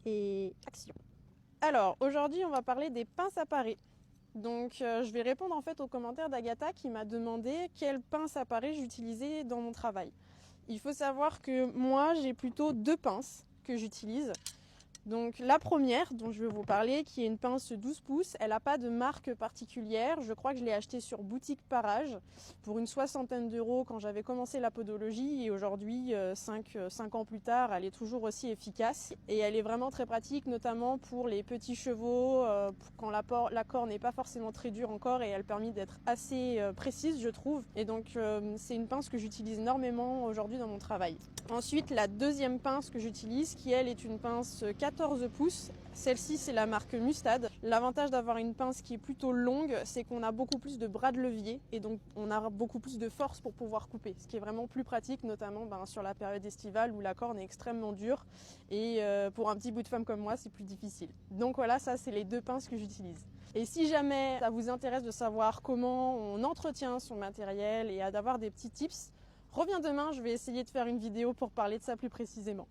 et action. Alors aujourd'hui on va parler des pinces à parer. Donc je vais répondre en fait aux commentaires d'Agatha qui m'a demandé quelle pince à parer j'utilisais dans mon travail. Il faut savoir que moi j'ai plutôt deux pinces que j'utilise. Donc la première dont je vais vous parler, qui est une pince 12 pouces, elle n'a pas de marque particulière. Je crois que je l'ai achetée sur Boutique Parage pour une soixantaine d'euros quand j'avais commencé la podologie, et aujourd'hui, 5 ans plus tard, elle est toujours aussi efficace. Et elle est vraiment très pratique, notamment pour les petits chevaux, quand la corde n'est pas forcément très dure encore, et elle permet d'être assez précise, je trouve. Et donc c'est une pince que j'utilise énormément aujourd'hui dans mon travail. Ensuite, la deuxième pince que j'utilise, qui elle est une pince 14 pouces. Celle-ci, c'est la marque Mustad. L'avantage d'avoir une pince qui est plutôt longue, c'est qu'on a beaucoup plus de bras de levier et donc on a beaucoup plus de force pour pouvoir couper, ce qui est vraiment plus pratique, notamment sur la période estivale où la corne est extrêmement dure et pour un petit bout de femme comme moi, c'est plus difficile. Donc voilà, ça c'est les deux pinces que j'utilise. Et si jamais ça vous intéresse de savoir comment on entretient son matériel et d'avoir des petits tips, reviens demain, je vais essayer de faire une vidéo pour parler de ça plus précisément.